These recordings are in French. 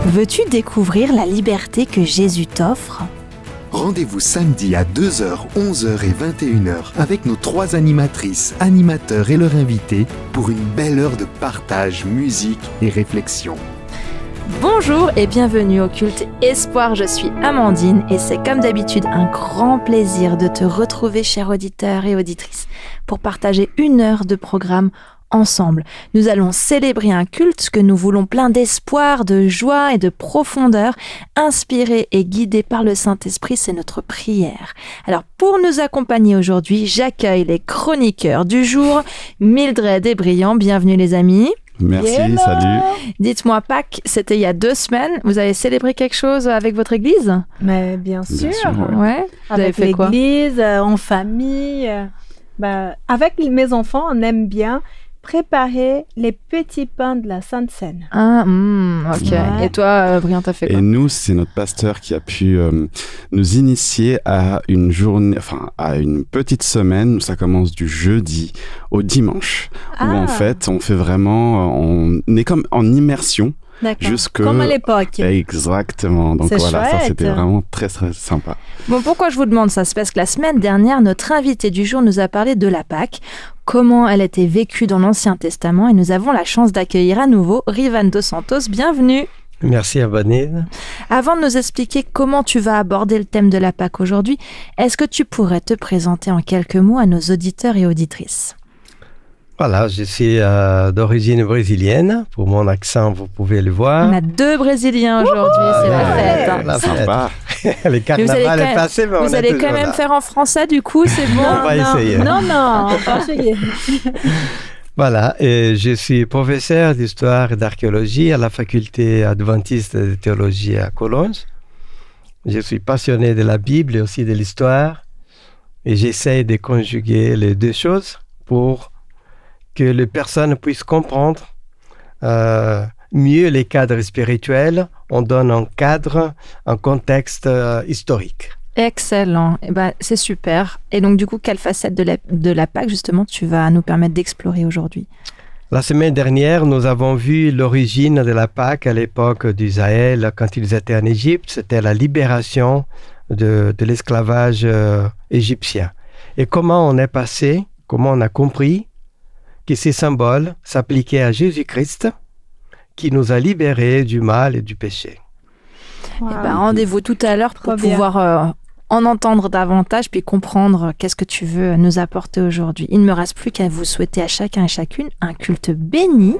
Veux-tu découvrir la liberté que Jésus t'offre ? Rendez-vous samedi à 2h, 11h et 21h avec nos 3 animatrices, animateurs et leurs invités pour une belle heure de partage, musique et réflexion. Bonjour et bienvenue au culte Espoir, je suis Amandine et c'est comme d'habitude un grand plaisir de te retrouver, chers auditeurs et auditrices, pour partager une heure de programme ensemble. Nous allons célébrer un culte que nous voulons plein d'espoir, de joie et de profondeur, inspiré et guidé par le Saint-Esprit, c'est notre prière. Alors pour nous accompagner aujourd'hui, j'accueille les chroniqueurs du jour, Mildred et Brian, bienvenue les amis. Merci, hello. Salut. Dites-moi, Pâques, c'était il y a 2 semaines. Vous avez célébré quelque chose avec votre église ? Mais bien sûr. Ouais. Vous avez fait quoi ? Avec l'église, en famille. Avec mes enfants, on aime bien préparer les petits pains de la Sainte Seine. Ah, ok. Ouais. Et toi, Brian, t'as fait quoi ? Et nous, c'est notre pasteur qui a pu nous initier à une journée, à une petite semaine où ça commence du jeudi au dimanche, où en fait, on fait vraiment, on est comme en immersion. Comme à l'époque. Exactement. Donc voilà, chouette. Ça c'était vraiment très très sympa. Bon, pourquoi je vous demande ça ? C'est parce que la semaine dernière, notre invité du jour nous a parlé de la Pâque, comment elle était vécue dans l'Ancien Testament, et nous avons la chance d'accueillir à nouveau Rivan Dos Santos. Bienvenue. Merci Amandine. Avant de nous expliquer comment tu vas aborder le thème de la Pâque aujourd'hui, est-ce que tu pourrais te présenter en quelques mots à nos auditeurs et auditrices ? Voilà, je suis d'origine brésilienne. Pour mon accent, vous pouvez le voir. On a 2 Brésiliens aujourd'hui, c'est la fête. Hein. La sympa. Le carnaval est passé, mais vous allez quand même faire en français, du coup, c'est bon ? On va essayer. Non, essayer. Voilà, et je suis professeur d'histoire et d'archéologie à la faculté adventiste de théologie à Cologne. Je suis passionné de la Bible et aussi de l'histoire. Et j'essaie de conjuguer les 2 choses pour que les personnes puissent comprendre mieux les cadres spirituels. On donne un cadre, un contexte historique. Excellent. C'est super. Et donc, du coup, quelle facette de la Pâque, justement, tu vas nous permettre d'explorer aujourd'hui ? La semaine dernière, nous avons vu l'origine de la Pâque à l'époque d'Israël, quand ils étaient en Égypte. C'était la libération de l'esclavage égyptien. Et comment on est passé, comment on a compris que ces symboles s'appliquaient à Jésus-Christ, qui nous a libérés du mal et du péché. Wow. Rendez-vous tout à l'heure pour pouvoir en entendre davantage, puis comprendre qu'est-ce que tu veux nous apporter aujourd'hui. Il ne me reste plus qu'à vous souhaiter à chacun et chacune un culte béni.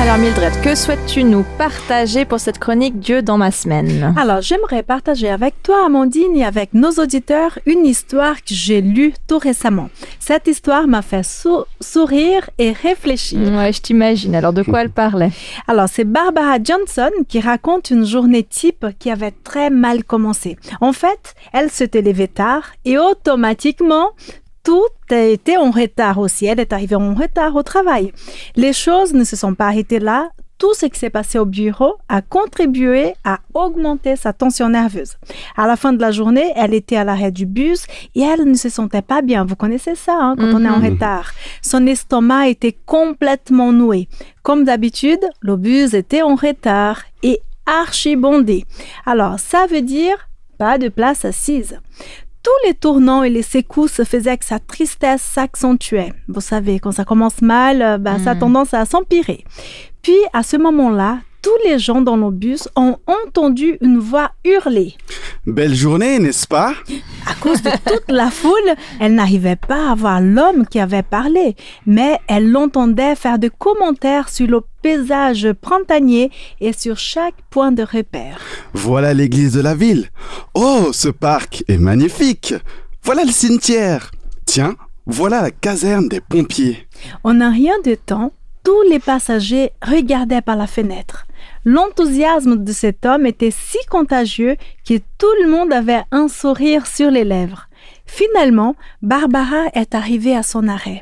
Alors Mildred, que souhaites-tu nous partager pour cette chronique Dieu dans ma semaine ? Alors, j'aimerais partager avec toi, Amandine, et avec nos auditeurs, une histoire que j'ai lue tout récemment. Cette histoire m'a fait sourire et réfléchir. Ouais, je t'imagine. Alors, de quoi elle parlait ? Alors, c'est Barbara Johnson qui raconte une journée type qui avait très mal commencé. En fait, elle s'était levée tard et automatiquement, tout était en retard aussi. Elle est arrivée en retard au travail. Les choses ne se sont pas arrêtées là. Tout ce qui s'est passé au bureau a contribué à augmenter sa tension nerveuse. À la fin de la journée, elle était à l'arrêt du bus et elle ne se sentait pas bien. Vous connaissez ça, hein, quand on est en retard. Son estomac était complètement noué. Comme d'habitude, le bus était en retard et archi-bondé. Alors, ça veut dire pas de place assise. Tous les tournants et les secousses faisaient que sa tristesse s'accentuait. Vous savez, quand ça commence mal, ça a tendance à s'empirer. Puis, à ce moment-là, tous les gens dans le bus ont entendu une voix hurler. Belle journée, n'est-ce pas ? À cause de toute la foule, elle n'arrivait pas à voir l'homme qui avait parlé, mais elle l'entendait faire des commentaires sur le paysage printanier et sur chaque point de repère. Voilà l'église de la ville. Oh, ce parc est magnifique. Voilà le cimetière. Tiens, voilà la caserne des pompiers. En un rien de temps, tous les passagers regardaient par la fenêtre. L'enthousiasme de cet homme était si contagieux que tout le monde avait un sourire sur les lèvres. Finalement, Barbara est arrivée à son arrêt.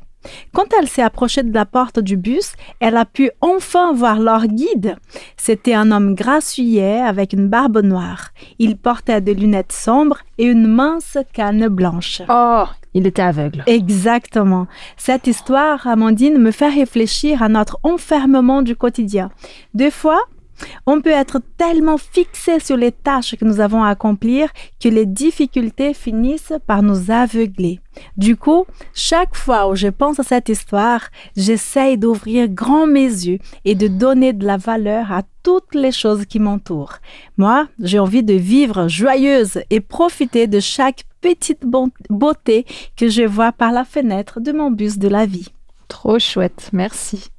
Quand elle s'est approchée de la porte du bus, elle a pu enfin voir leur guide. C'était un homme grassouillet avec une barbe noire. Il portait des lunettes sombres et une mince canne blanche. Oh, il était aveugle. Exactement. Cette histoire, Amandine, me fait réfléchir à notre enfermement du quotidien. Des fois, on peut être tellement fixé sur les tâches que nous avons à accomplir que les difficultés finissent par nous aveugler. Du coup, chaque fois où je pense à cette histoire, j'essaye d'ouvrir grand mes yeux et de donner de la valeur à toutes les choses qui m'entourent. Moi, j'ai envie de vivre joyeuse et profiter de chaque petite beauté que je vois par la fenêtre de mon bus de la vie. Trop chouette, merci.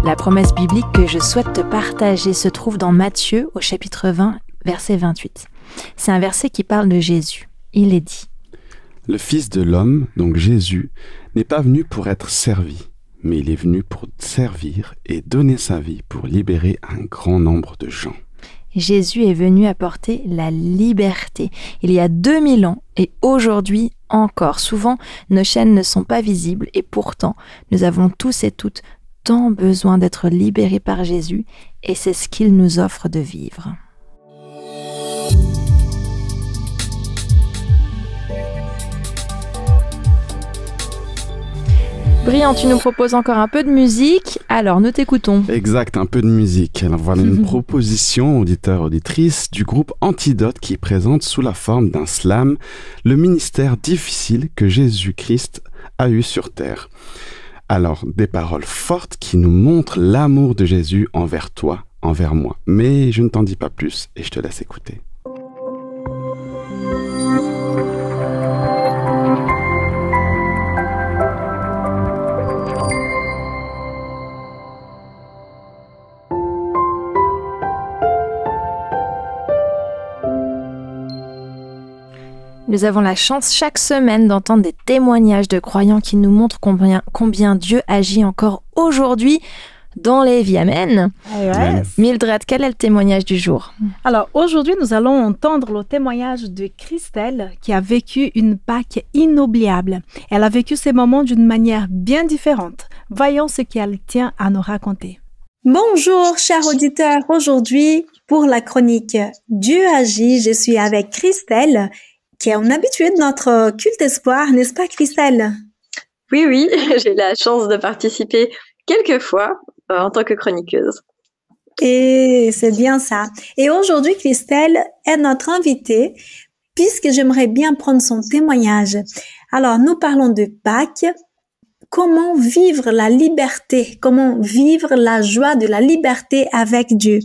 La promesse biblique que je souhaite te partager se trouve dans Matthieu au chapitre 20, verset 28. C'est un verset qui parle de Jésus. Il est dit : Le Fils de l'homme, donc Jésus, n'est pas venu pour être servi, mais il est venu pour servir et donner sa vie pour libérer un grand nombre de gens. Jésus est venu apporter la liberté. Il y a 2000 ans et aujourd'hui encore. Souvent, nos chaînes ne sont pas visibles et pourtant, nous avons tous et toutes tant besoin d'être libérés par Jésus et c'est ce qu'il nous offre de vivre. Brian, tu nous proposes encore un peu de musique, alors nous t'écoutons. Exact, un peu de musique. Alors voilà une proposition, auditeurs, auditrices, du groupe Antidote qui présente sous la forme d'un slam le ministère difficile que Jésus-Christ a eu sur terre. Alors, des paroles fortes qui nous montrent l'amour de Jésus envers toi, envers moi. Mais je ne t'en dis pas plus et je te laisse écouter. Nous avons la chance chaque semaine d'entendre des témoignages de croyants qui nous montrent combien Dieu agit encore aujourd'hui dans les vies. Amen. Yes. Mildred, quel est le témoignage du jour? Alors aujourd'hui, nous allons entendre le témoignage de Christelle qui a vécu une Pâques inoubliable. Elle a vécu ces moments d'une manière bien différente. Voyons ce qu'elle tient à nous raconter. Bonjour, chers auditeurs. Aujourd'hui, pour la chronique Dieu agit, je suis avec Christelle, qui est une habituée de notre culte espoir, n'est-ce pas Christelle? Oui, j'ai la chance de participer quelques fois en tant que chroniqueuse. Et c'est bien ça. Et aujourd'hui, Christelle est notre invitée, puisque j'aimerais bien prendre son témoignage. Alors, nous parlons de Pâques. Comment vivre la liberté? Comment vivre la joie de la liberté avec Dieu?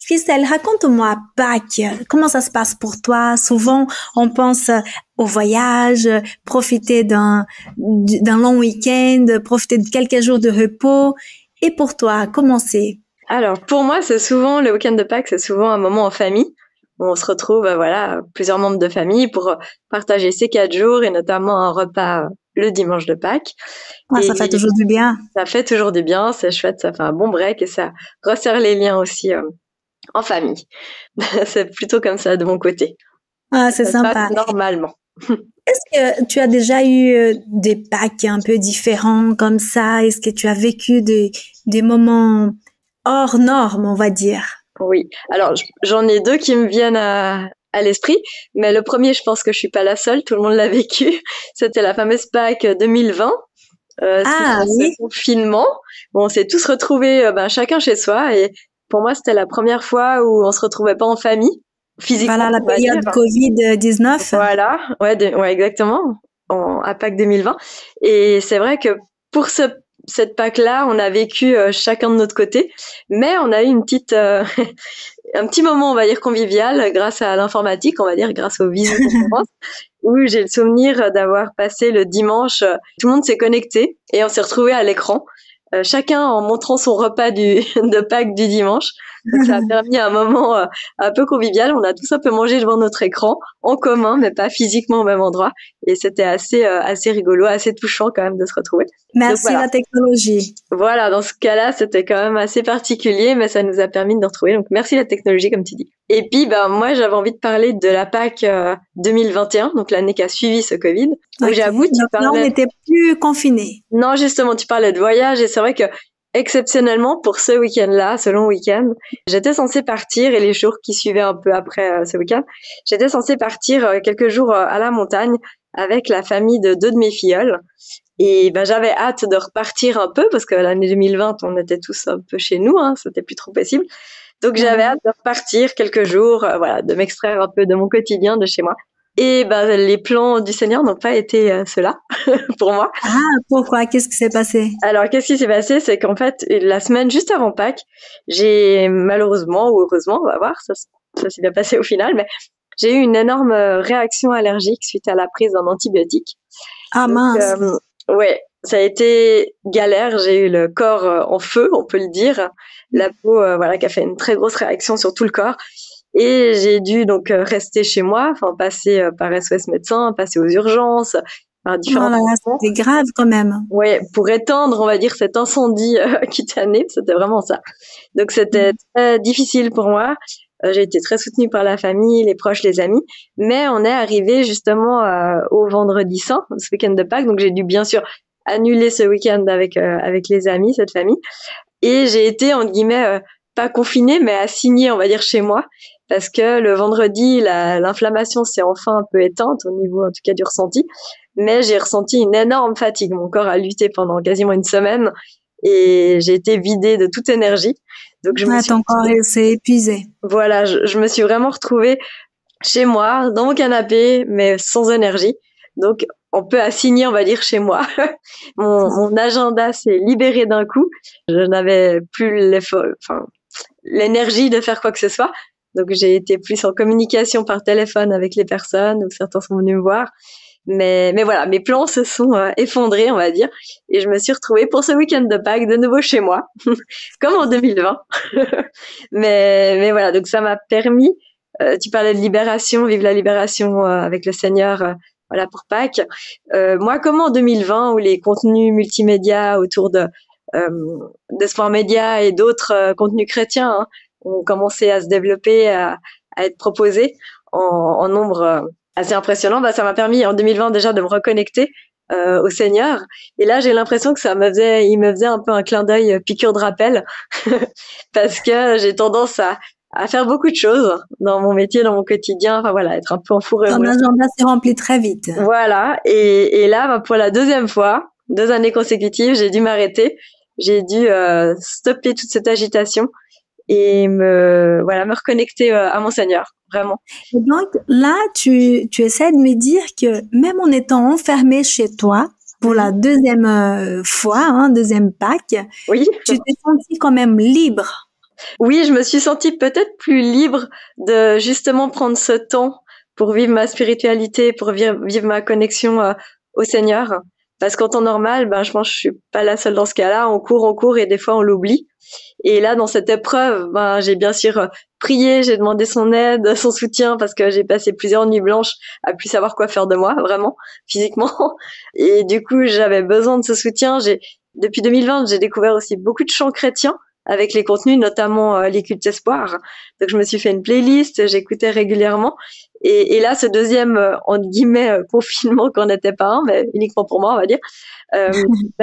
Christelle, raconte-moi Pâques. Comment ça se passe pour toi? Souvent, on pense au voyage, profiter d'un long week-end, profiter de quelques jours de repos. Et pour toi, comment c'est? Alors, pour moi, c'est souvent, le week-end de Pâques, c'est souvent un moment en famille, où on se retrouve, plusieurs membres de famille pour partager ces 4 jours et notamment un repas le dimanche de Pâques. Ah, ça fait toujours du bien. Ça fait toujours du bien, c'est chouette, ça fait un bon break et ça resserre les liens aussi en famille. C'est plutôt comme ça de mon côté. Ah, c'est ça sympa. Normalement. Est-ce que tu as déjà eu des Pâques un peu différents comme ça? Est-ce que tu as vécu des moments hors normes, on va dire? Oui. Alors, j'en ai 2 qui me viennent à l'esprit, mais le premier, je pense que je suis pas la seule, tout le monde l'a vécu. C'était la fameuse Pâques 2020. Oui. Ce confinement. On s'est tous retrouvés, chacun chez soi, et pour moi, c'était la première fois où on se retrouvait pas en famille, physiquement. Voilà, la période Covid-19. Voilà, ouais, exactement, à Pâques 2020. Et c'est vrai que pour cette Pâques-là, on a vécu chacun de notre côté, mais on a eu un petit moment, on va dire, convivial grâce à l'informatique, on va dire, grâce aux visioconférences, où j'ai le souvenir d'avoir passé le dimanche, tout le monde s'est connecté et on s'est retrouvés à l'écran, chacun en montrant son repas de Pâques du dimanche. Donc ça a permis un moment un peu convivial. On a tous un peu mangé devant notre écran en commun, mais pas physiquement au même endroit. Et c'était assez rigolo, assez touchant quand même de se retrouver. Merci voilà. la technologie. Voilà, dans ce cas-là, c'était quand même assez particulier, mais ça nous a permis de nous retrouver. Donc merci la technologie, comme tu dis. Et puis, moi, j'avais envie de parler de la Pâques 2021, donc l'année qui a suivi ce Covid. Okay. J'avoue, là, on n'était plus confinés. Non, justement, tu parlais de voyage, et c'est vrai que exceptionnellement, pour ce week-end-là, ce long week-end, j'étais censée partir, et les jours qui suivaient un peu après ce week-end, j'étais censée partir quelques jours à la montagne avec la famille de 2 de mes filleuls. Et j'avais hâte de repartir un peu, parce que l'année 2020, on était tous un peu chez nous, c'était plus trop possible. Donc j'avais hâte de repartir quelques jours, de m'extraire un peu de mon quotidien, de chez moi. Et les plans du Seigneur n'ont pas été ceux-là pour moi. Ah, pourquoi? Qu'est-ce qui s'est passé? Alors, qu'est-ce qui s'est passé? C'est qu'en fait, la semaine juste avant Pâques, j'ai malheureusement ou heureusement, on va voir, ça s'est bien passé au final, mais j'ai eu une énorme réaction allergique suite à la prise d'un antibiotique. Ah mince. Ouais, ça a été galère. J'ai eu le corps en feu, on peut le dire. La peau, qui a fait une très grosse réaction sur tout le corps. Et j'ai dû donc rester chez moi, passer par SOS médecin, passer aux urgences, par différents. C'était grave quand même. Ouais, pour éteindre, on va dire, cet incendie cutané, c'était vraiment ça. Donc c'était très difficile pour moi. J'ai été très soutenue par la famille, les proches, les amis, mais on est arrivé justement au vendredi saint, ce week-end de Pâques. Donc j'ai dû bien sûr annuler ce week-end avec les amis, cette famille, et j'ai été entre guillemets pas confinée, mais assignée, on va dire, chez moi. Parce que le vendredi, l'inflammation s'est enfin un peu éteinte au niveau, en tout cas, du ressenti. Mais j'ai ressenti une énorme fatigue. Mon corps a lutté pendant quasiment une semaine et j'ai été vidée de toute énergie. Donc ton corps s'est épuisé. Voilà, je me suis vraiment retrouvée chez moi, dans mon canapé, mais sans énergie. Donc, on peut assigner, on va dire, chez moi. Mon agenda s'est libéré d'un coup. Je n'avais plus l'énergie de faire quoi que ce soit. Donc, j'ai été plus en communication par téléphone avec les personnes, ou certains sont venus me voir. Mais voilà, mes plans se sont effondrés, on va dire. Et je me suis retrouvée pour ce week-end de Pâques de nouveau chez moi, comme en 2020. mais voilà, donc ça m'a permis, tu parlais de libération, vive la libération avec le Seigneur, pour Pâques. Moi, comme en 2020, où les contenus multimédia autour de Sport Média et d'autres contenus chrétiens ont commencé à se développer, à être proposés en nombre assez impressionnant, ça m'a permis en 2020 déjà de me reconnecter au Seigneur. Et là, j'ai l'impression que il me faisait un peu un clin d'œil, piqûre de rappel, parce que j'ai tendance à faire beaucoup de choses dans mon métier, dans mon quotidien, être un peu en fourrure. Ton agenda s'est rempli très vite. Voilà, et là, pour la deuxième fois, 2 années consécutives, j'ai dû m'arrêter, j'ai dû stopper toute cette agitation et me reconnecter à mon Seigneur, vraiment. Et donc là, tu essaies de me dire que même en étant enfermé chez toi pour la deuxième fois, deuxième Pâques, oui, tu t'es sentie quand même libre. Oui, je me suis sentie peut-être plus libre de justement prendre ce temps pour vivre ma spiritualité, pour vivre ma connexion au Seigneur. Parce qu'en temps normal, je pense que je suis pas la seule dans ce cas-là. On court et des fois on l'oublie. Et là, dans cette épreuve, j'ai bien sûr prié, j'ai demandé son aide, son soutien, parce que j'ai passé plusieurs nuits blanches à plus savoir quoi faire de moi, vraiment, physiquement. Et du coup, j'avais besoin de ce soutien. Depuis 2020, j'ai découvert aussi beaucoup de chants chrétiens avec les contenus, notamment les cultes espoirs. Donc, je me suis fait une playlist, j'écoutais régulièrement. Et là, ce deuxième, entre guillemets, confinement, qu'on n'était pas un, mais uniquement pour moi, on va dire,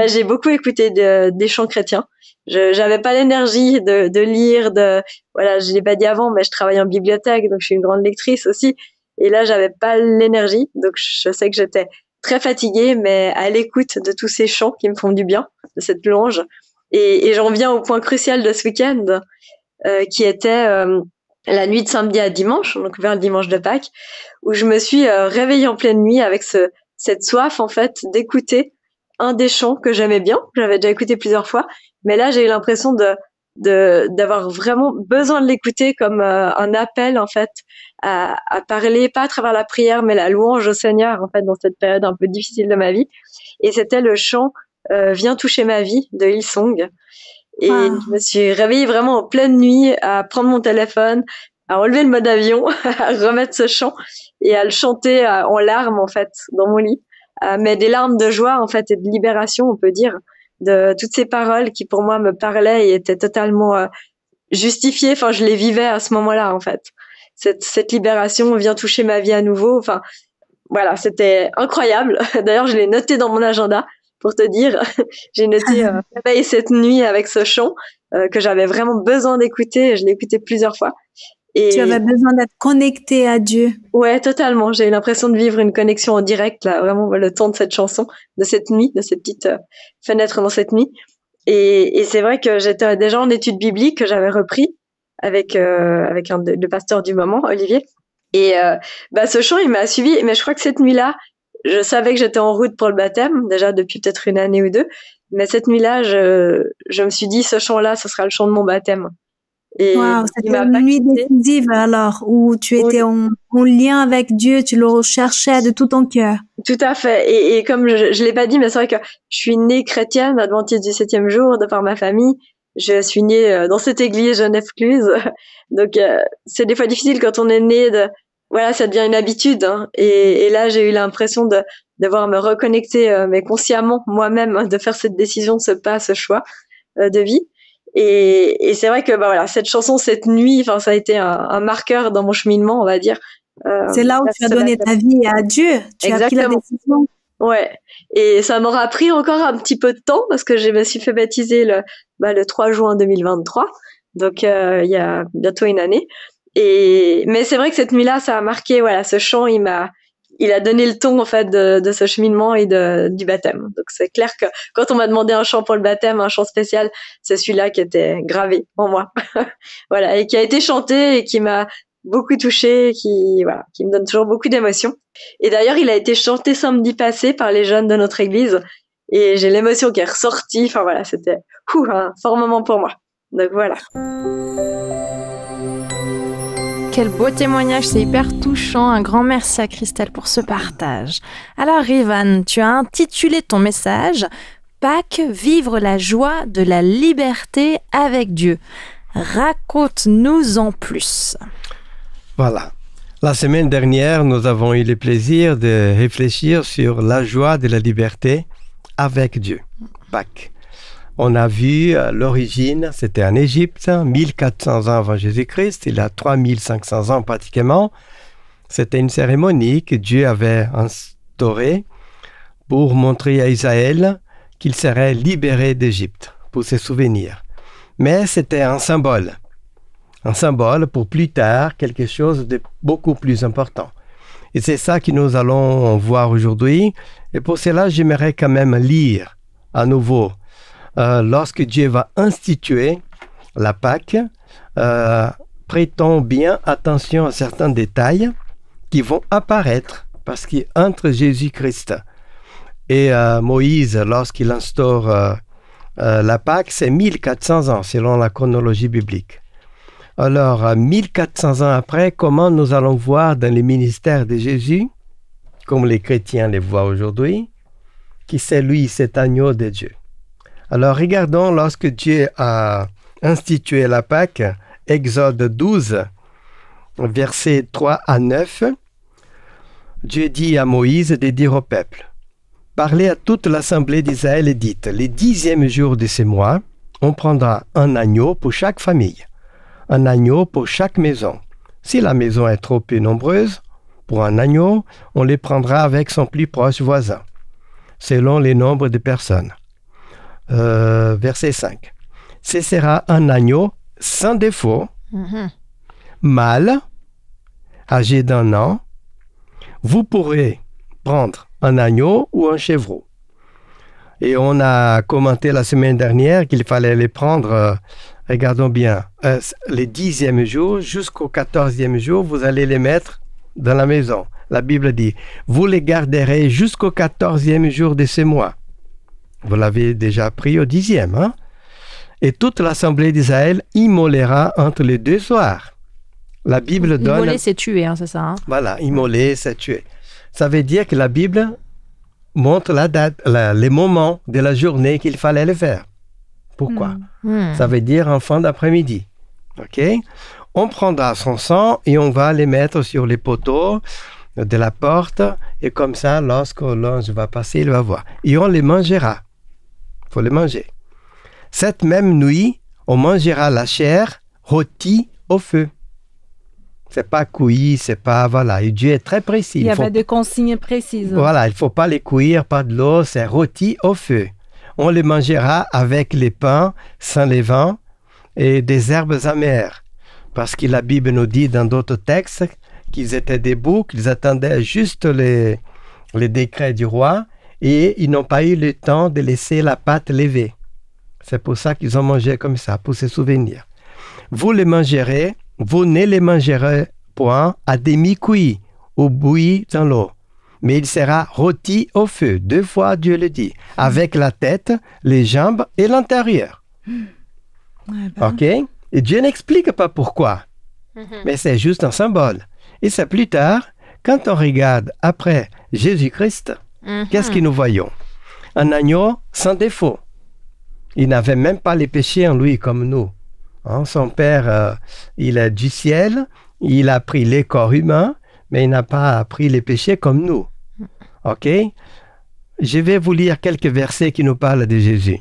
j'ai beaucoup écouté des chants chrétiens. J'avais pas l'énergie de lire, je l'ai pas dit avant, mais je travaille en bibliothèque, donc je suis une grande lectrice aussi. Et là, j'avais pas l'énergie, donc je sais que j'étais très fatiguée, mais à l'écoute de tous ces chants qui me font du bien, de cette louange. Et j'en viens au point crucial de ce week-end, qui était la nuit de samedi à dimanche, donc vers le dimanche de Pâques, où je me suis réveillée en pleine nuit avec cette soif, en fait, d'écouter un des chants que j'aimais bien, que j'avais déjà écouté plusieurs fois, mais là, j'ai eu l'impression d'avoir vraiment besoin de l'écouter comme un appel, en fait, à parler, pas à travers la prière, mais la louange au Seigneur, en fait, dans cette période un peu difficile de ma vie. Et c'était le chant Viens toucher ma vie de Hillsong. Et je me suis réveillée vraiment en pleine nuit à prendre mon téléphone, à enlever le mode avion, à remettre ce chant et à le chanter en larmes, en fait, dans mon lit. Mais des larmes de joie, en fait, et de libération, on peut dire, de toutes ces paroles qui, pour moi, me parlaient et étaient totalement justifiées. Enfin, je les vivais à ce moment-là, en fait. Cette libération vient toucher ma vie à nouveau. Enfin, voilà, c'était incroyable. D'ailleurs, je l'ai noté dans mon agenda pour te dire. J'ai noté réveil cette nuit avec ce chant que j'avais vraiment besoin d'écouter. Je l'ai écouté plusieurs fois. Et tu avais besoin d'être connecté à Dieu. Ouais, totalement. J'ai eu l'impression de vivre une connexion en direct, là, vraiment le temps de cette chanson, de cette nuit, de ces petites fenêtres dans cette nuit. Et c'est vrai que j'étais déjà en études bibliques que j'avais repris avec le pasteur du moment, Olivier. Et ce chant, il m'a suivi. Mais je crois que cette nuit-là, je savais que j'étais en route pour le baptême, déjà depuis peut-être une année ou deux. Mais cette nuit-là, je me suis dit, ce chant-là, ce sera le chant de mon baptême. Wow, c'était une nuit décisive alors, où tu étais en lien avec Dieu, tu le recherchais de tout ton cœur. Tout à fait. Et comme je l'ai pas dit, mais c'est vrai que je suis née chrétienne, adventiste du 7e jour, de par ma famille. Je suis née dans cette église Genève-Cluse. Donc, c'est des fois difficile quand on est né voilà, ça devient une habitude, hein. Et là, j'ai eu l'impression de devoir me reconnecter, mais consciemment, moi-même, de faire cette décision, ce pas, ce choix de vie. Et c'est vrai que voilà, cette chanson, cette nuit, enfin, ça a été un marqueur dans mon cheminement, on va dire. C'est là où tu as donné ta vie à Dieu. Tu as pris la décision. Ouais. Et ça m'aura pris encore un petit peu de temps parce que je me suis fait baptiser le 3 juin 2023. Donc, il y a bientôt une année. Mais c'est vrai que cette nuit-là, ça a marqué, voilà, ce chant, il a donné le ton, en fait, de ce cheminement et du baptême. Donc, c'est clair que quand on m'a demandé un chant pour le baptême, un chant spécial, c'est celui-là qui était gravé en moi. Voilà. Et qui a été chanté et qui m'a beaucoup touchée, qui me donne toujours beaucoup d'émotions. Et d'ailleurs, il a été chanté samedi passé par les jeunes de notre église. Et j'ai l'émotion qui est ressortie. Enfin, voilà, c'était, un fort moment pour moi. Donc, voilà. Quel beau témoignage, c'est hyper touchant. Un grand merci à Christelle pour ce partage. Alors Ivan, tu as intitulé ton message « Pâques, vivre la joie de la liberté avec Dieu ». Raconte-nous en plus. Voilà. La semaine dernière, nous avons eu le plaisir de réfléchir sur la joie de la liberté avec Dieu. Pâques. On a vu l'origine, c'était en Égypte, 1400 ans avant Jésus-Christ, il y a 3500 ans pratiquement. C'était une cérémonie que Dieu avait instaurée pour montrer à Israël qu'il serait libéré d'Égypte, pour se souvenir. Mais c'était un symbole pour plus tard, quelque chose de beaucoup plus important. Et c'est ça que nous allons voir aujourd'hui. Et pour cela, j'aimerais quand même lire à nouveau lorsque Dieu va instituer la Pâque, prêtons bien attention à certains détails qui vont apparaître parce qu'entre Jésus-Christ et Moïse, lorsqu'il instaure la Pâque, c'est 1400 ans selon la chronologie biblique. Alors, 1400 ans après, comment nous allons voir dans les ministères de Jésus, comme les chrétiens les voient aujourd'hui, qui c'est lui, cet agneau de Dieu. Alors, regardons lorsque Dieu a institué la Pâque, Exode 12, versets 3 à 9, Dieu dit à Moïse de dire au peuple, « Parlez à toute l'assemblée d'Israël et dites, les 10e jour de ce mois, on prendra un agneau pour chaque famille, un agneau pour chaque maison. Si la maison est trop peu nombreuse, pour un agneau, on les prendra avec son plus proche voisin, selon les nombres de personnes. » Verset 5. Ce sera un agneau sans défaut, mâle, âgé d'1 an. Vous pourrez prendre un agneau ou un chevreau. Et on a commenté la semaine dernière qu'il fallait les prendre, regardons bien, les 10e jour jusqu'au 14e jour, vous allez les mettre dans la maison. La Bible dit, vous les garderez jusqu'au 14e jour de ce mois. Vous l'avez déjà pris au 10e, hein? Et toute l'assemblée d'Israël immolera entre les 2 soirs. La Bible donne... Immoler, c'est tuer, hein, c'est ça, hein? Voilà, immoler, c'est tuer. Ça veut dire que la Bible montre la date, les moments de la journée qu'il fallait le faire. Pourquoi? Ça veut dire en fin d'après-midi. OK? On prendra son sang et on va les mettre sur les poteaux de la porte. Et comme ça, lorsque l'ange va passer, il va voir. Et on les mangera. Il faut les manger. Cette même nuit, on mangera la chair rôtie au feu. C'est pas cuit, c'est pas... Voilà. Et Dieu est très précis. Il y avait des consignes précises. Voilà, il ne faut pas les cuire, pas de l'eau, c'est rôti au feu. On les mangera avec les pains sans levain et des herbes amères. Parce que la Bible nous dit dans d'autres textes qu'ils étaient debout, qu'ils attendaient juste les décrets du roi et ils n'ont pas eu le temps de laisser la pâte levée. C'est pour ça qu'ils ont mangé comme ça, pour se souvenir. Vous les mangerez, vous ne les mangerez point à demi-cuit ou bouilli dans l'eau. Mais il sera rôti au feu, 2 fois Dieu le dit, avec la tête, les jambes et l'intérieur. OK? Et Dieu n'explique pas pourquoi. Mais c'est juste un symbole. Et c'est plus tard, quand on regarde après Jésus-Christ, qu'est-ce que nous voyons? Un agneau sans défaut. Il n'avait même pas les péchés en lui comme nous. Hein? Son père, il est du ciel, il a pris les corps humains, mais il n'a pas pris les péchés comme nous. OK? Je vais vous lire quelques versets qui nous parlent de Jésus.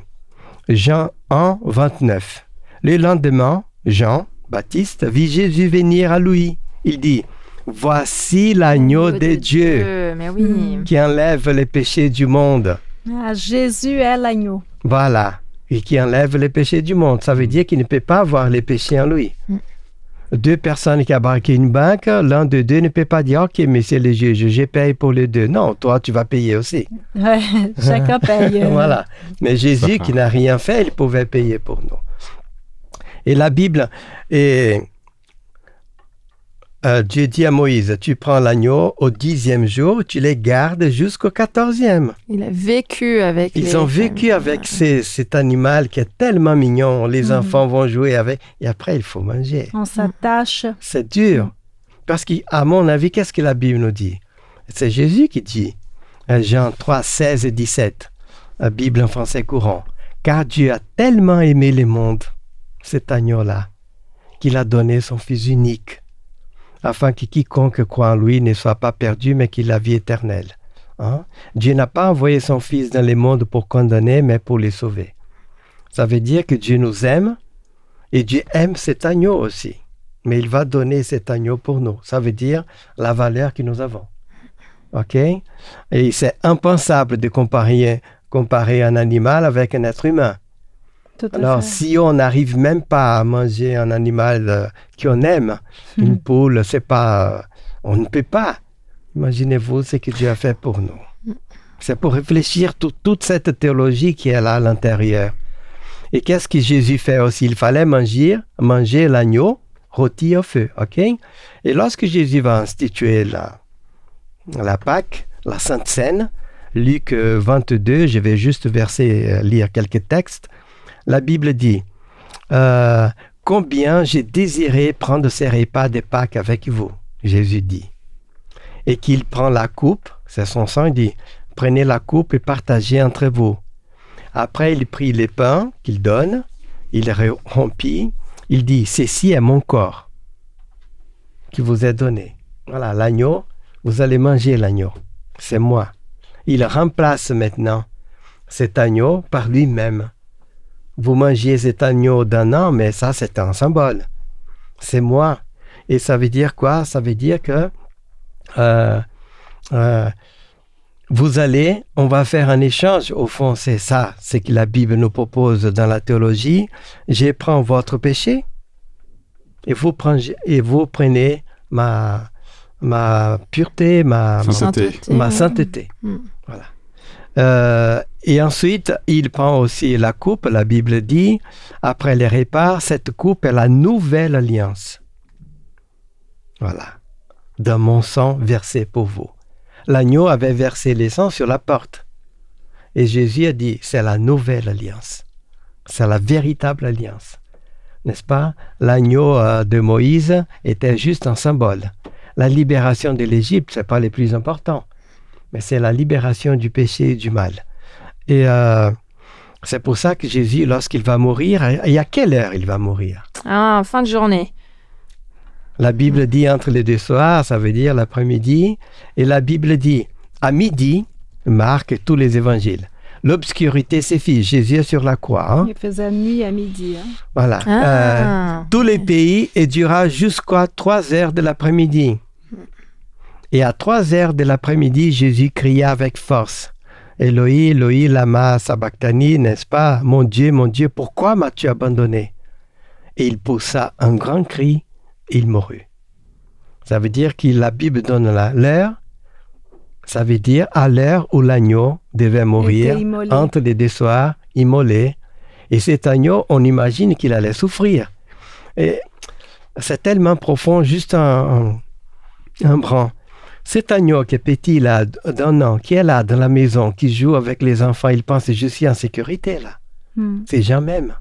Jean 1, 29. Le lendemain, Jean, Baptiste, vit Jésus venir à lui. Il dit, « Voici l'agneau de Dieu Mais oui. qui enlève les péchés du monde. » Ah, Jésus est l'agneau. Voilà. Et qui enlève les péchés du monde. Ça veut dire qu'il ne peut pas avoir les péchés en lui. 2 personnes qui ont braqué une banque, l'un de deux ne peut pas dire « Ok, monsieur le juge, je paye pour les deux. » Non, toi, tu vas payer aussi. Ouais, chacun paye. Voilà. Mais Jésus, qui n'a rien fait, il pouvait payer pour nous. Et la Bible, Dieu dit à Moïse, tu prends l'agneau au 10e jour, tu les gardes jusqu'au 14e. Il a vécu avec Ils ont vécu avec cet animal qui est tellement mignon. Les enfants vont jouer avec. Et après, il faut manger. On s'attache. C'est dur. Parce qu'à mon avis, qu'est-ce que la Bible nous dit? C'est Jésus qui dit, Jean 3, 16 et 17, la Bible en français courant. Car Dieu a tellement aimé le monde, cet agneau-là, qu'il a donné son Fils unique, afin que quiconque croit en lui ne soit pas perdu, mais qu'il ait la vie éternelle. Hein? Dieu n'a pas envoyé son Fils dans le monde pour condamner, mais pour les sauver. Ça veut dire que Dieu nous aime, et Dieu aime cet agneau aussi. Mais il va donner cet agneau pour nous. Ça veut dire la valeur que nous avons. OK? Et c'est impensable de comparer un animal avec un être humain. Alors, si on n'arrive même pas à manger un animal qu'on aime, une poule, c'est pas... on ne peut pas. Imaginez-vous ce que Dieu a fait pour nous. C'est pour réfléchir toute cette théologie qui est là à l'intérieur. Et qu'est-ce que Jésus fait aussi? Il fallait manger l'agneau rôti au feu. OK? Et lorsque Jésus va instituer la Pâque, la Sainte Seine, Luc 22, je vais juste lire quelques textes. La Bible dit, combien j'ai désiré prendre ces repas de Pâques avec vous, Jésus dit. Et qu'il prend la coupe, c'est son sang, il dit, prenez la coupe et partagez entre vous. Après, il prit les pains qu'il donne, il rompit, il dit, ceci est mon corps qui vous est donné. Voilà, l'agneau, vous allez manger l'agneau, c'est moi. Il remplace maintenant cet agneau par lui-même. Vous mangez cet agneau d'un an, mais ça, c'est un symbole. C'est moi. Et ça veut dire quoi? Ça veut dire que on va faire un échange. Au fond, c'est ça, c'est que la Bible nous propose dans la théologie. Je prends votre péché et vous prenez ma pureté, ma sainteté. Voilà. Et ensuite, il prend aussi la coupe. La Bible dit, après les repas, cette coupe est la nouvelle alliance. Voilà. Dans mon sang versé pour vous. L'agneau avait versé le sang sur la porte. Et Jésus a dit, c'est la nouvelle alliance. C'est la véritable alliance. N'est-ce pas? L'agneau de Moïse était juste un symbole. La libération de l'Égypte, ce n'est pas le plus important. Mais c'est la libération du péché et du mal. Et C'est pour ça que Jésus, lorsqu'il va mourir, et à quelle heure il va mourir? Ah, fin de journée. La Bible dit entre les deux soirs, ça veut dire l'après-midi. Et la Bible dit à midi, Marc et tous les évangiles. L'obscurité s'effiche, Jésus est sur la croix. Hein? Il faisait nuit à midi. Hein? Voilà. Tous les pays et dura jusqu'à 3 heures de l'après-midi. Et à 3 heures de l'après-midi, Jésus cria avec force. Eloi, Eloi, lama sabachthani, n'est-ce pas? Mon Dieu, pourquoi m'as-tu abandonné? Et il poussa un grand cri et il mourut. Ça veut dire que la Bible donne l'heure. Ça veut dire à l'heure où l'agneau devait mourir, entre les deux soirs, immolé. Et cet agneau, on imagine qu'il allait souffrir. Et c'est tellement profond, juste un brin. Cet agneau qui est petit, là, d'un an, qui est là, dans la maison, qui joue avec les enfants, il pense que je suis en sécurité, là. Ces gens m'aiment.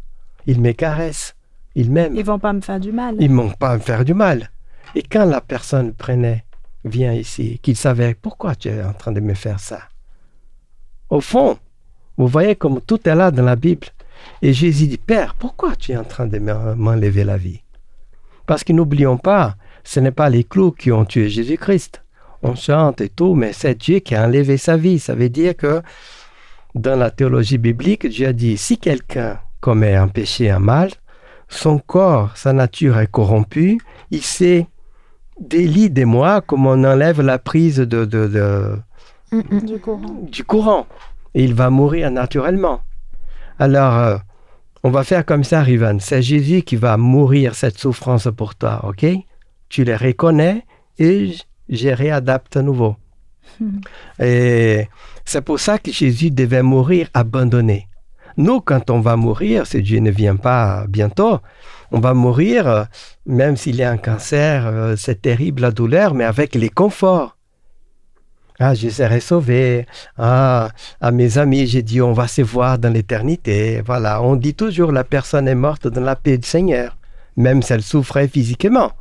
Ils me caressent. Ils m'aiment. Ils ne vont pas me faire du mal. Ils ne vont pas me faire du mal. Et quand la personne vient ici, qu'il savait pourquoi tu es en train de me faire ça. Au fond, vous voyez comme tout est là dans la Bible. Et Jésus dit, Père, pourquoi tu es en train de m'enlever la vie? Parce que n'oublions pas, ce n'est pas les clous qui ont tué Jésus-Christ. On chante et tout, mais c'est Dieu qui a enlevé sa vie. Ça veut dire que dans la théologie biblique, Dieu a dit, si quelqu'un commet un péché, un mal, son corps, sa nature est corrompue, il s'est délie de moi comme on enlève la prise du courant. Et il va mourir naturellement. Alors, on va faire comme ça, Rivan. C'est Jésus qui va mourir cette souffrance pour toi, ok? Tu les reconnais et je réadapte à nouveau. Et c'est pour ça que Jésus devait mourir abandonné. Nous, quand on va mourir, si Dieu ne vient pas bientôt, on va mourir, même s'il y a un cancer, c'est terrible la douleur, mais avec les conforts. Ah, je serai sauvé. Ah, à mes amis, j'ai dit, on va se voir dans l'éternité. Voilà, on dit toujours, la personne est morte dans la paix du Seigneur, même si elle souffrait physiquement.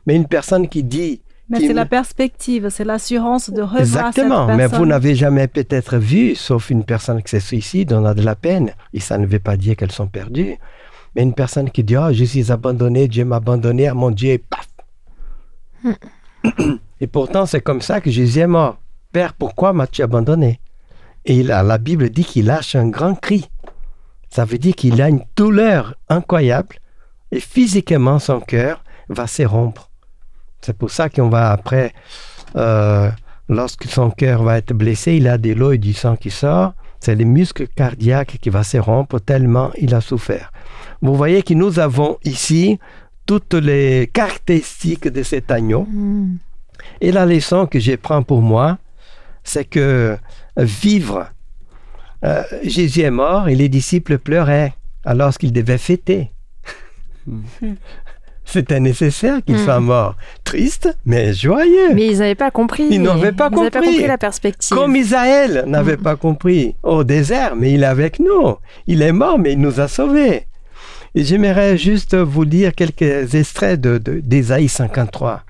Mais une personne qui dit... Mais c'est la perspective, c'est l'assurance de revoir Exactement, cette personne. mais vous n'avez jamais peut-être vu, sauf une personne qui se suicide, on a de la peine, et ça ne veut pas dire qu'elles sont perdues. Mais une personne qui dit, oh, je suis abandonné, Dieu m'a abandonné, à mon Dieu, et paf. Et pourtant, c'est comme ça que Jésus est mort. Père, pourquoi m'as-tu abandonné? Et la Bible dit qu'il lâche un grand cri. Ça veut dire qu'il a une douleur incroyable, et physiquement, son cœur va se rompre. C'est pour ça qu'on va après, lorsque son cœur va être blessé, il a de l'eau et du sang qui sort. C'est les muscles cardiaques qui vont se rompre tellement il a souffert. Vous voyez que nous avons ici toutes les caractéristiques de cet agneau. Et la leçon que je prends pour moi, c'est que vivre, Jésus est mort et les disciples pleuraient alors qu'ils devaient fêter. C'était nécessaire qu'il soit mort. Triste, mais joyeux. Mais ils n'avaient pas compris. Ils n'avaient pas compris. Ils n'avaient pas compris la perspective. Comme Isaël n'avait pas compris au désert, mais il est avec nous. Il est mort, mais il nous a sauvés. Et j'aimerais juste vous lire quelques extraits d'Ésaïe 53.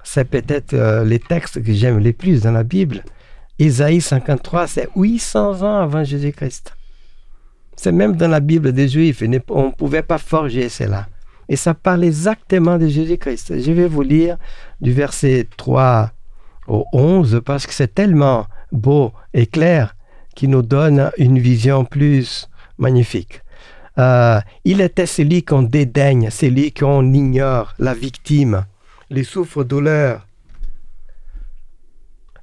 C'est peut-être les textes que j'aime les plus dans la Bible. Ésaïe 53, c'est 800 ans avant Jésus-Christ. C'est même dans la Bible des Juifs. On ne pouvait pas forger cela. Et ça parle exactement de Jésus-Christ. Je vais vous lire du verset 3 au 11 parce que c'est tellement beau et clair qu'il nous donne une vision plus magnifique. Il était celui qu'on dédaigne, celui qu'on ignore, la victime, les souffres-douleurs.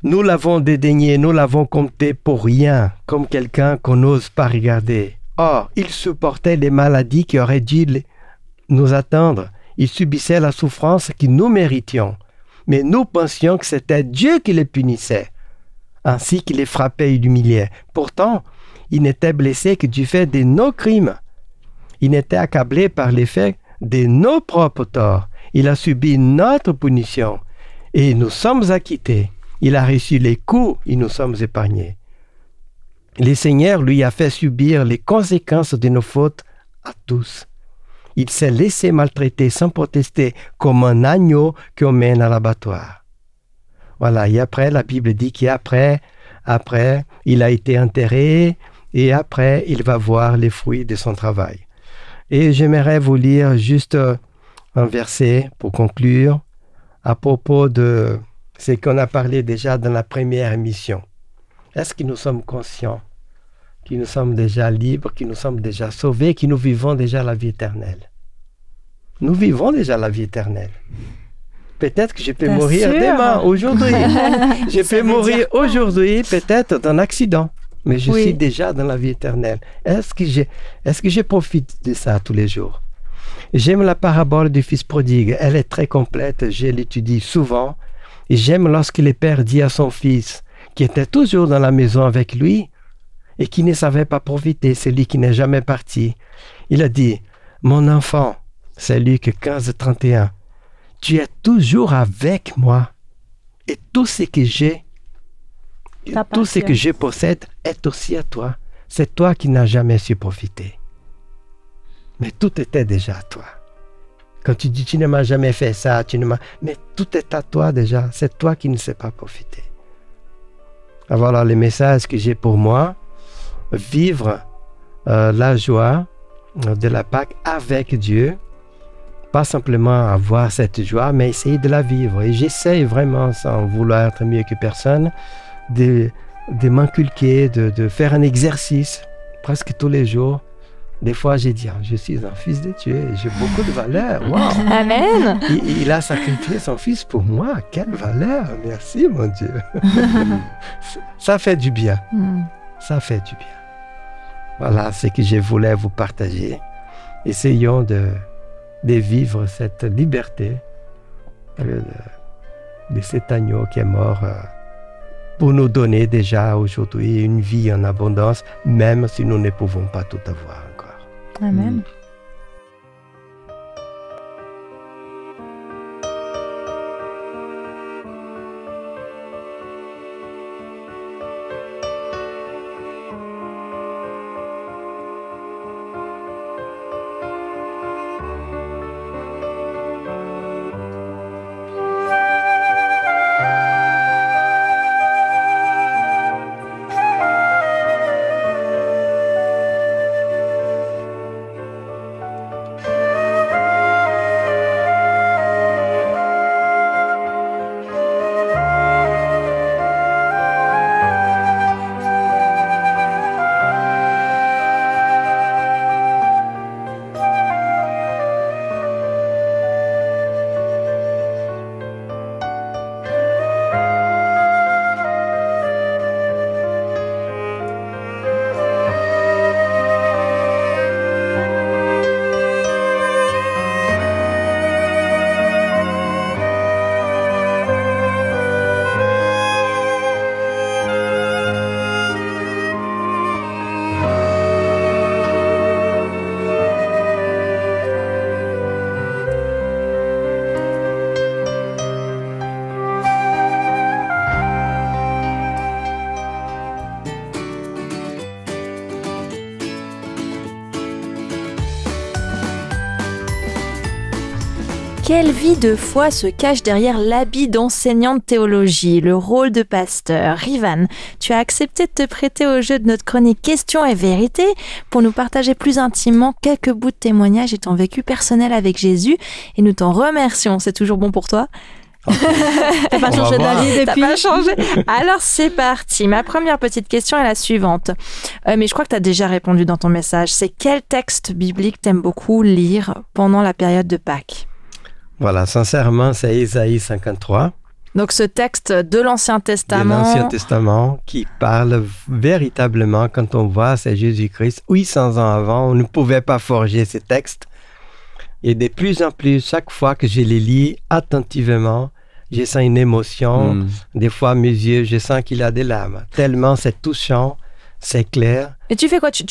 Nous l'avons dédaigné, nous l'avons compté pour rien, comme quelqu'un qu'on n'ose pas regarder. Or, il supportait les maladies qui auraient dû nous attendre. Il subissait la souffrance que nous méritions. Mais nous pensions que c'était Dieu qui les punissait, ainsi qu'il les frappait et l'humiliait. Pourtant, il n'était blessé que du fait de nos crimes. Il n'était accablé par l'effet de nos propres torts. Il a subi notre punition et nous sommes acquittés. Il a reçu les coups et nous sommes épargnés. Le Seigneur lui a fait subir les conséquences de nos fautes à tous. Il s'est laissé maltraiter sans protester comme un agneau qu'on mène à l'abattoir. Voilà, et après, la Bible dit qu'après, il a été enterré et après, il va voir les fruits de son travail. Et j'aimerais vous lire juste un verset pour conclure à propos de ce qu'on a parlé déjà dans la première émission. Est-ce que nous sommes conscients que nous sommes déjà libres, que nous sommes déjà sauvés, que nous vivons déjà la vie éternelle? Nous vivons déjà la vie éternelle. Peut-être que je peux mourir demain, aujourd'hui. Je peux mourir aujourd'hui, peut-être d'un accident. Mais je suis déjà dans la vie éternelle. Est-ce que je profite de ça tous les jours? J'aime la parabole du fils prodigue. Elle est très complète. Je l'étudie souvent. Et j'aime lorsque le père dit à son fils, qui était toujours dans la maison avec lui et qui ne savait pas profiter, celui qui n'est jamais parti. Il a dit, « Mon enfant, c'est Luc 15, 31, tu es toujours avec moi et tout ce que j'ai, tout ce que je possède est aussi à toi. C'est toi qui n'as jamais su profiter. Mais tout était déjà à toi. Quand tu dis, tu ne m'as jamais fait ça, mais tout est à toi déjà. C'est toi qui ne sais pas profiter. » Voilà le message que j'ai pour moi. Vivre la joie de la Pâque avec Dieu. Pas simplement avoir cette joie, mais essayer de la vivre. Et j'essaie vraiment, sans vouloir être mieux que personne, de m'inculquer, de faire un exercice presque tous les jours. Des fois, j'ai dit, je suis un fils de Dieu, j'ai beaucoup de valeur. Wow. Amen. Il a sacrifié son fils pour moi. Quelle valeur. Merci, mon Dieu. Ça fait du bien. Ça fait du bien. Voilà ce que je voulais vous partager. Essayons de vivre cette liberté de cet agneau qui est mort pour nous donner déjà aujourd'hui une vie en abondance, même si nous ne pouvons pas tout avoir encore. Amen. Quelle vie de foi se cache derrière l'habit d'enseignant de théologie, le rôle de pasteur? Rivan, tu as accepté de te prêter au jeu de notre chronique Questions et Vérité pour nous partager plus intimement quelques bouts de témoignages et ton vécu personnel avec Jésus. Et nous t'en remercions. C'est toujours bon pour toi? T'as pas changé d'avis depuis? T'as pas changé? Alors c'est parti. Ma première petite question est la suivante. Mais je crois que t'as déjà répondu dans ton message. C'est quel texte biblique t'aimes beaucoup lire pendant la période de Pâques? Voilà, sincèrement, c'est Ésaïe 53. Donc ce texte de l'Ancien Testament. De l'Ancien Testament qui parle véritablement, quand on voit, c'est Jésus-Christ. 800 ans avant, on ne pouvait pas forger ces textes. Et de plus en plus, chaque fois que je les lis attentivement, je sens une émotion. Des fois, mes yeux, je sens qu'il a des larmes. Tellement c'est touchant, c'est clair. Et tu fais quoi? Tu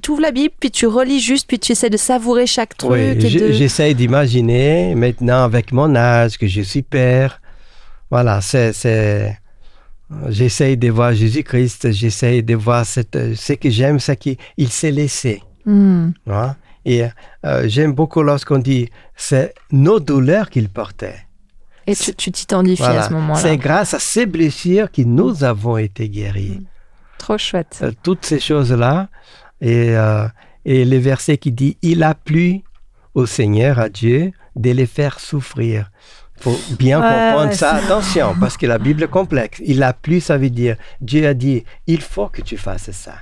ouvres la Bible, puis tu relis juste, puis tu essaies de savourer chaque truc. Oui, j'essaie d'imaginer maintenant avec mon âge que je suis père. Voilà, j'essaie de voir Jésus-Christ, j'essaie de voir ce que j'aime, c'est qu'il s'est laissé. Voilà. Et j'aime beaucoup lorsqu'on dit c'est nos douleurs qu'il portait. Et tu t'identifies à ce moment-là. C'est grâce à ces blessures que nous avons été guéris. Trop chouette. Toutes ces choses-là. Et les versets qui disent « Il a plu au Seigneur, à Dieu, de les faire souffrir ». Il faut bien comprendre ça. Attention, parce que la Bible est complexe. « Il a plu », ça veut dire Dieu a dit « Il faut que tu fasses ça ».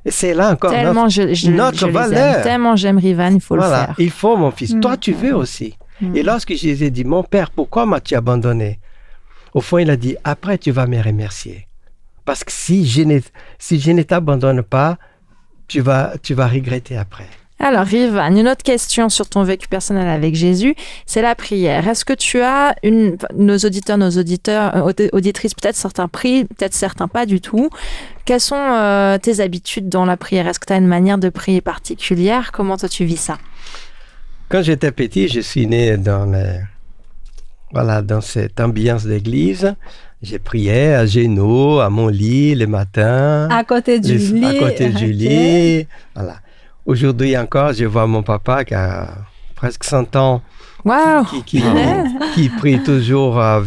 Et c'est là encore tellement notre valeur. Tellement j'aime Rivan, il faut le faire. Il faut, mon fils. Toi, tu veux aussi. Et lorsque Jésus dit « Mon Père, pourquoi m'as-tu abandonné ?» Au fond, il a dit « Après, tu vas me remercier. » Parce que si je ne t'abandonne pas, tu vas regretter après. Alors, Rivan, une autre question sur ton vécu personnel avec Jésus, c'est la prière. Est-ce que tu as nos auditeurs, auditrices, peut-être certains prient, peut-être certains pas du tout. Quelles sont tes habitudes dans la prière? Est-ce que tu as une manière de prier particulière? Comment toi tu vis ça? Quand j'étais petit, je suis né dans cette ambiance d'église. Je priais à genoux, à mon lit, le matin. À côté du lit. À côté du lit. Voilà. Aujourd'hui encore, je vois mon papa qui a presque 100 ans. Wow. Qui prie toujours à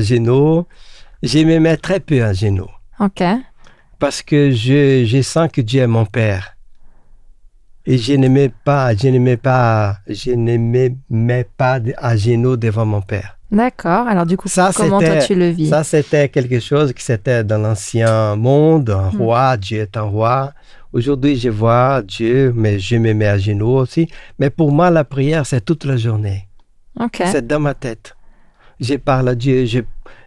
genoux. Je me mets très peu à genoux. OK. Parce que je sens que Dieu est mon Père. Et je ne me mets pas à genoux devant mon Père. D'accord. Alors du coup, comment toi tu le vis? Ça, c'était quelque chose qui c'était dans l'ancien monde, un roi, Dieu est un roi. Aujourd'hui, je vois Dieu, mais je me mets à genoux aussi. Mais pour moi, la prière, c'est toute la journée. Okay. C'est dans ma tête. Je parle à Dieu,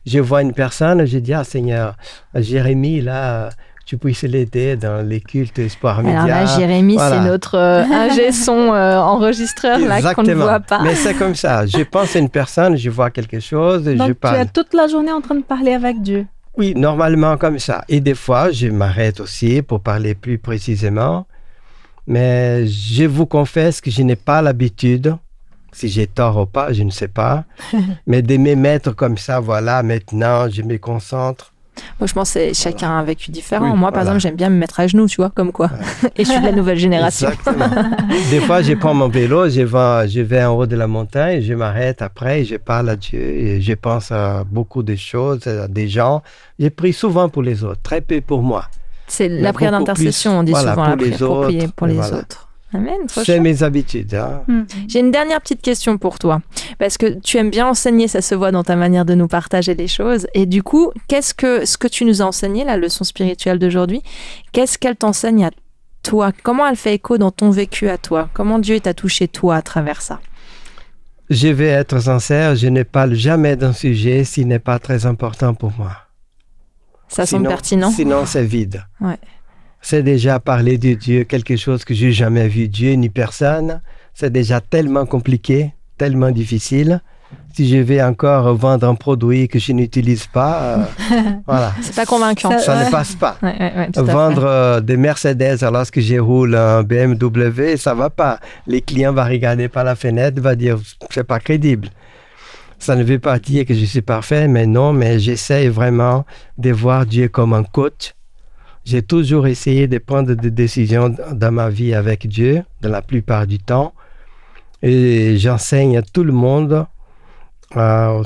je vois une personne, je dis, ah Seigneur, Jérémie, là, tu puisses l'aider dans les cultes Espoir Média. Alors là, Jérémie, voilà. C'est notre ingé son enregistreur là qu'on ne voit pas. Mais c'est comme ça. Je pense à une personne, je vois quelque chose, donc je parle. Tu es toute la journée en train de parler avec Dieu. Oui, normalement comme ça. Et des fois, je m'arrête aussi pour parler plus précisément. Mais je vous confesse que je n'ai pas l'habitude, si j'ai tort ou pas, je ne sais pas, mais de me mettre comme ça, voilà, maintenant, je me concentre. Moi, je pense que c'est chacun a un vécu différent. Oui, moi, par exemple, j'aime bien me mettre à genoux, tu vois, comme quoi. Et je suis de la nouvelle génération. Exactement. Des fois, je prends mon vélo, je vais en haut de la montagne, je m'arrête après, et je parle à Dieu, et je pense à beaucoup de choses, à des gens. Je prie souvent pour les autres, très peu pour moi. C'est la prière d'intercession, on dit souvent, la prière pour prier pour les autres. Amen. C'est mes habitudes. Hein. J'ai une dernière petite question pour toi, parce que tu aimes bien enseigner, ça se voit dans ta manière de nous partager les choses. Et du coup, ce que tu nous as enseigné, la leçon spirituelle d'aujourd'hui, qu'est-ce qu'elle t'enseigne à toi? Comment elle fait écho dans ton vécu à toi? Comment Dieu t'a touché toi à travers ça? Je vais être sincère, je ne parle jamais d'un sujet s'il n'est pas très important pour moi. Ça semble pertinent. Sinon, c'est vide. Ouais. C'est déjà parler de Dieu, quelque chose que j'ai jamais vu Dieu ni personne. C'est déjà tellement compliqué, tellement difficile. Si je vais encore vendre un produit que je n'utilise pas, voilà. C'est pas convaincant. Ça ne passe pas. Ouais, vendre des Mercedes alors que je roule un BMW, ça va pas. Les clients vont regarder par la fenêtre, vont dire c'est pas crédible. Ça ne veut pas dire que je suis parfait, mais non, mais j'essaie vraiment de voir Dieu comme un coach. J'ai toujours essayé de prendre des décisions dans ma vie avec Dieu, dans la plupart du temps. Et j'enseigne à tout le monde,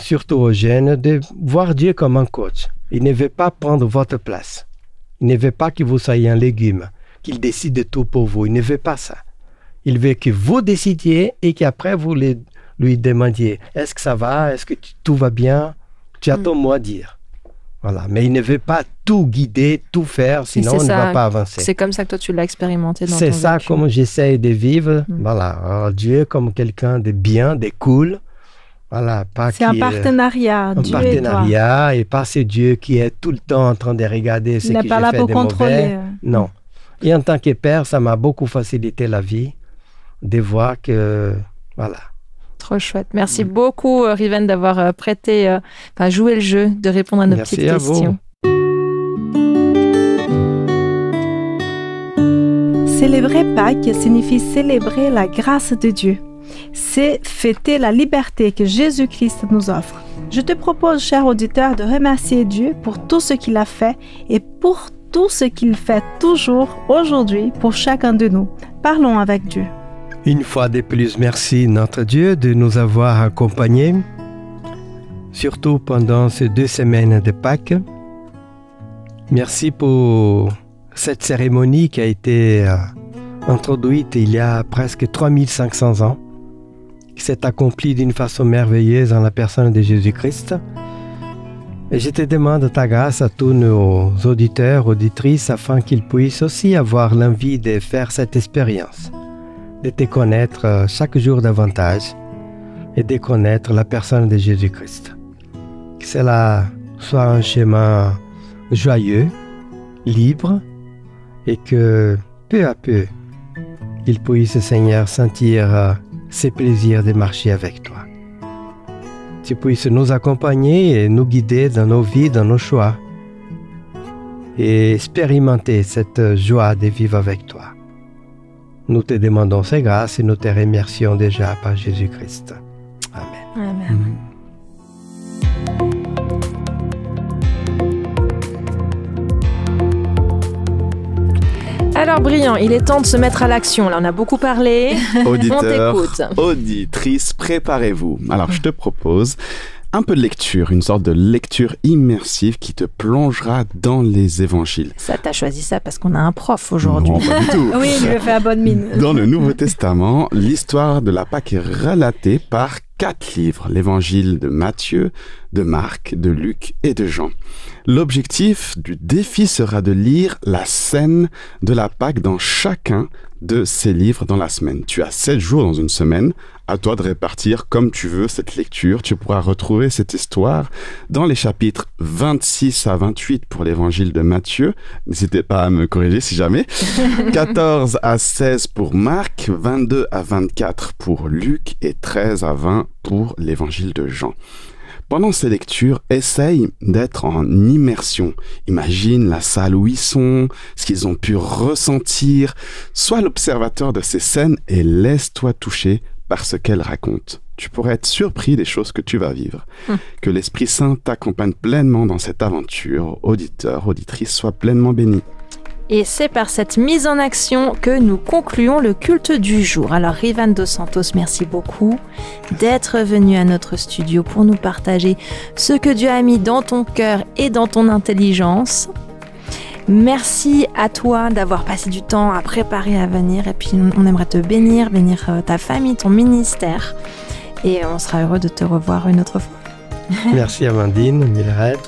surtout aux jeunes, de voir Dieu comme un coach. Il ne veut pas prendre votre place. Il ne veut pas que vous soyez un légume, qu'il décide de tout pour vous. Il ne veut pas ça. Il veut que vous décidiez et qu'après vous lui demandiez « Est-ce que ça va? Est-ce que tout va bien ?» Tu as ton mot à dire. Voilà, mais il ne veut pas tout guider, tout faire, sinon on ne va pas avancer. C'est comme ça que toi tu l'as expérimenté dans ton vécu. C'est ça comme j'essaie de vivre. Voilà, alors, Dieu comme quelqu'un de bien, de cool. Voilà, pas c'est un partenariat. Un partenariat et pas ce Dieu qui est tout le temps en train de regarder ce que j'ai fait de mauvais. Non. Et en tant que père, ça m'a beaucoup facilité la vie de voir que voilà. Trop chouette. Merci beaucoup, Rivan, d'avoir joué le jeu, de répondre à nos petites questions. Célébrer Pâques signifie célébrer la grâce de Dieu. C'est fêter la liberté que Jésus-Christ nous offre. Je te propose, cher auditeur, de remercier Dieu pour tout ce qu'il a fait et pour tout ce qu'il fait toujours aujourd'hui pour chacun de nous. Parlons avec Dieu. Une fois de plus, merci notre Dieu de nous avoir accompagnés, surtout pendant ces 2 semaines de Pâques. Merci pour cette cérémonie qui a été introduite il y a presque 3500 ans, qui s'est accomplie d'une façon merveilleuse en la personne de Jésus-Christ. Et je te demande ta grâce à tous nos auditeurs, auditrices, afin qu'ils puissent aussi avoir l'envie de faire cette expérience, de te connaître chaque jour davantage et de connaître la personne de Jésus-Christ. Que cela soit un chemin joyeux, libre, et que peu à peu, il puisse, Seigneur, sentir ses plaisirs de marcher avec toi. Tu puisses nous accompagner et nous guider dans nos vies, dans nos choix, et expérimenter cette joie de vivre avec toi. Nous te demandons ces grâces et nous te remercions déjà par Jésus-Christ. Amen. Amen. Alors Brillant, il est temps de se mettre à l'action. Là, on a beaucoup parlé. Auditeurs, on t'écoute. auditrices, préparez-vous. Alors, je te propose un peu de lecture, une sorte de lecture immersive qui te plongera dans les évangiles. Ça, t'as choisi ça parce qu'on a un prof aujourd'hui. Non, pas du tout. Oui, il lui fait à bonne mine. Dans le Nouveau Testament, l'histoire de la Pâque est relatée par 4 livres, l'évangile de Matthieu, de Marc, de Luc et de Jean. L'objectif du défi sera de lire la scène de la Pâque dans chacun de ces livres dans la semaine. Tu as 7 jours dans une semaine, à toi de répartir comme tu veux cette lecture. Tu pourras retrouver cette histoire dans les chapitres 26 à 28 pour l'évangile de Matthieu. N'hésitez pas à me corriger si jamais. 14 à 16 pour Marc, 22 à 24 pour Luc et 13 à 20 pour l'évangile de Jean. Pendant ces lectures, essaye d'être en immersion. Imagine la salle où ils sont, ce qu'ils ont pu ressentir. Sois l'observateur de ces scènes et laisse-toi toucher par ce qu'elles racontent. Tu pourrais être surpris des choses que tu vas vivre. Que l'Esprit Saint t'accompagne pleinement dans cette aventure. Auditeur, auditrice, sois pleinement béni. Et c'est par cette mise en action que nous concluons le culte du jour. Alors Rivan dos Santos, merci beaucoup d'être venu à notre studio pour nous partager ce que Dieu a mis dans ton cœur et dans ton intelligence. Merci à toi d'avoir passé du temps à préparer à venir. Et puis on aimerait te bénir ta famille, ton ministère. Et on sera heureux de te revoir une autre fois. Merci Amandine, Mildred,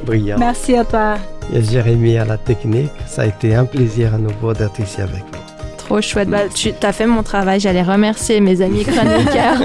Brillant. Merci à toi. Et Jérémie à la technique. Ça a été un plaisir à nouveau d'être ici avec nous. Trop chouette. Bah, tu as fait mon travail. J'allais remercier mes amis chroniqueurs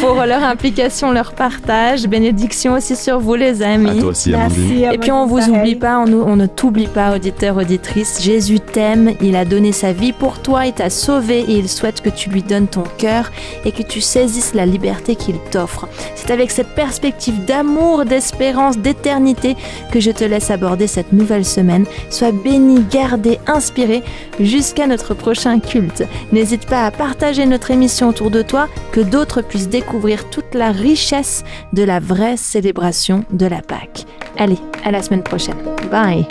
pour leur implication, leur partage. Bénédiction aussi sur vous, les amis. À toi aussi, Amandine. Et puis on vous oublie pas, on ne t'oublie pas, auditeur, auditrice. Jésus t'aime, il a donné sa vie pour toi, il t'a sauvé et il souhaite que tu lui donnes ton cœur et que tu saisisses la liberté qu'il t'offre. C'est avec cette perspective d'amour, d'espérance, d'éternité que je te laisse aborder cette nouvelle semaine. Sois béni, gardé, inspiré jusqu'à notre prochain culte. N'hésite pas à partager notre émission autour de toi, que d'autres puissent découvrir toute la richesse de la vraie célébration de la Pâque. Allez, à la semaine prochaine. Bye.